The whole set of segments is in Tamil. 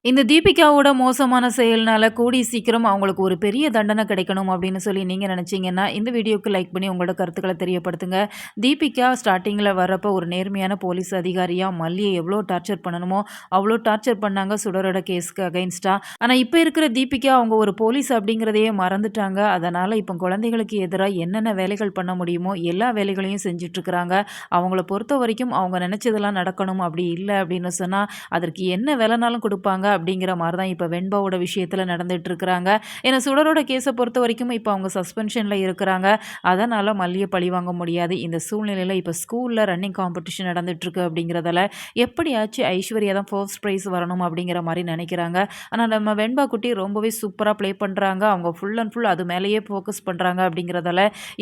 இந்த தீபிகாவோட மோசமான செயல்னால கூடிய சீக்கிரம் அவங்களுக்கு ஒரு பெரிய தண்டனை கிடைக்கணும் அப்படின்னு சொல்லி நீங்க நினைச்சீங்கன்னா, இந்த வீடியோக்கு லைக் பண்ணி உங்களோட கருத்துக்கள தெரியப்படுத்துங்க. தீபிகா ஸ்டார்ட்டிங்ல வரப்போ ஒரு நேர்மையான போலீஸ் அதிகாரியா மல்லிய எவ்வளோ டார்ச்சர் பண்ணணுமோ, அவ்வளோ டார்ச்சர் பண்ணாங்க சுடரோட கேஸ்க்கு அகைன்ஸ்டா. ஆனா இப்ப இருக்கிற தீபிகா அவங்க ஒரு போலீஸ் அப்படிங்கிறதையே மறந்துட்டாங்க. அதனால இப்ப குழந்தைகளுக்கு எதிரா என்னென்ன வேலைகள் பண்ண முடியுமோ, எல்லா வேலைகளையும் செஞ்சுட்டு இருக்கிறாங்க. அவங்கள பொறுத்தவரைக்கும் அவங்க நினைச்சதெல்லாம் நடக்கணும். அப்படி இல்ல அப்படின்னு சொன்னா, அதற்கு என்ன வேலைனாலும் குடுப்பாங்க அப்படிங்கிற மாரி தான் இப்ப வெண்பாவோட விஷயத்துல நடந்துட்டு இருக்கிறாங்க. ஏன்னா சுடரோட கேஸ பொறுத்தவரைக்கும் இப்ப அவங்க சஸ்பென்ஷன்ல இருக்கிறாங்க. அதனால மல்லிய பழிவாங்க முடியாது. இந்த சூழ்நிலையில இப்ப ஸ்கூல்ல ரன்னிங் காம்படிஷன் நடந்துட்டு இருக்கு அப்படிங்கிறதால, எப்படியாச்சும் ஐஸ்வர்யா தான் ஃபர்ஸ்ட் பிரைஸ் வரணும் அப்படிங்கிற மாரி நெனைக்கிறாங்க. ஆனா நம்ம வெண்பா குட்டி ரொம்பவே சூப்பரா ப்ளே பண்றாங்க. அவங்க ஃபுல் அண்ட் ஃபுல் அது மேலேயே ஃபோக்கஸ் பண்றாங்க அப்படிங்கிறதால,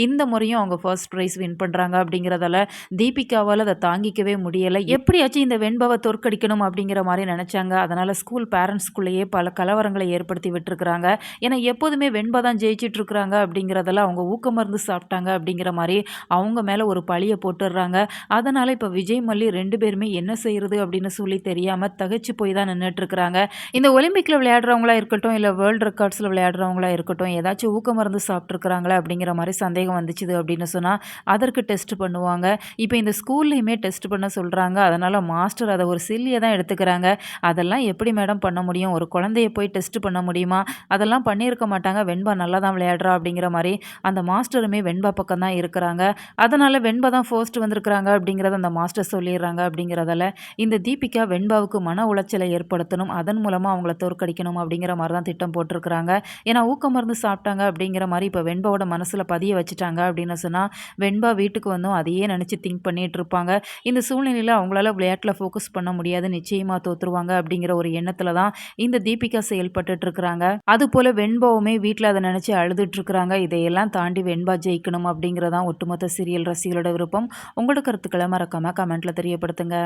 இந்த முறையும் அவங்க ஃபர்ஸ்ட் பிரைஸ் வின் பண்றாங்க அப்படிங்கிறதால, தீபிகாவால அத தாங்கிக்கவே முடியல. எப்படியாச்சும் இந்த வெண்பாவ தோற்கடிக்கணும் அப்படிங்கிற மாரி நெனைச்சாங்க. அதனால ஸ்கூல் பேரண்ட்ஸ்குள்ளேயே பல கலவரங்கள ஏற்படுத்தி விட்டுருக்காங்க. ஏன்னா எப்போதுமே வெண்பா தான் ஜெயிச்சுட்டு இருக்கிறாங்க அப்படிங்கிறதெல்லாம் அவங்க ஊக்க மருந்து சாப்பிட்டாங்க அப்படிங்கிற மாரி அவங்க மேல ஒரு பழிய போட்டுடுறாங்க. அதனால இப்ப விஜய், மல்லி 2 பேருமே என்ன செய்றது அப்படின்னு சொல்லி தெரியாம தகச்சு போய் தான் நின்னுட்டு இருக்கிறாங்க. இந்த ஒலிம்பிக்ல விளையாடுறவங்களா இருக்கட்டும், இல்ல வேர்ல்ட் ரெக்கார்ட்ஸ்ல விளையாடுறவங்களா இருக்கட்டும், ஏதாச்சும் ஊக்க மருந்து சாப்பிட்டுருக்காங்களா அப்படிங்கிற மாரி சந்தேகம் வந்துச்சுது அப்படின்னு சொன்னா, அதற்கு டெஸ்ட் பண்ணுவாங்க. இப்ப இந்த ஸ்கூல்லயுமே டெஸ்ட் பண்ண சொல்றாங்க. அதனால மாஸ்டர் அத ஒரு சில்லியா தான் எடுத்துக்கிறாங்க. அதெல்லாம் எப்படி மேடம் பண்ண முடியும்? ஒரு குழந்தைய போய் டெஸ்ட் பண்ண முடியுமா? அதெல்லாம் பண்ணியிருக்க மாட்டாங்க. வெண்பா நல்லா தான் விளையாடுறா அப்படிங்கிற மாரி அந்த மாஸ்டருமே வெண்பா பக்கம் தான் இருக்கிறாங்க. அதனால வெண்பா தான் ஃபர்ஸ்ட் வந்திருக்கிறாங்க அப்படிங்கிறத அந்த மாஸ்டர் சொல்லிடுறாங்க அப்படிங்கிறதால, இந்த தீபிகா வெண்பாவுக்கு மன உளைச்சலை ஏற்படுத்தணும். அதன் மூலமா அவங்கள தோற்கடிக்கணும் அப்படிங்கிற மாரி தான் திட்டம் போட்டிருக்கிறாங்க. ஏன்னா ஊக்க மருந்து சாப்பிட்டாங்க அப்படிங்கிற மாரி இப்ப வெண்பாவோட மனசுல பதிய வச்சுட்டாங்க அப்படின்னு சொன்னா, வெண்பா வீட்டுக்கு வந்தும் அதையே நினைச்சு திங்க் பண்ணிட்டு இருப்பாங்க. இந்த சூழ்நிலையில அவங்களால விளையாட்டுல ஃபோக்கஸ் பண்ண முடியாது. நிச்சயமா தோத்துருவாங்க அப்படிங்கிற ஒரு எண்ணத்துல தான் இந்த தீபிகா செயல்பட்டுட்டு இருக்கிறாங்க. அதுபோல வெண்பாவுமே வீட்ல அத நினைச்சு அழுதுட்டு இருக்கிறாங்க. இதையெல்லாம் தாண்டி வெண்பா ஜெயிக்கணும் அப்படிங்கிறதான் ஒட்டுமொத்த சீரியல் ரசிகர்களோட விருப்பம். உங்களோட கருத்துக்கள மறக்காம கமெண்ட்ல தெரியப்படுத்துங்க.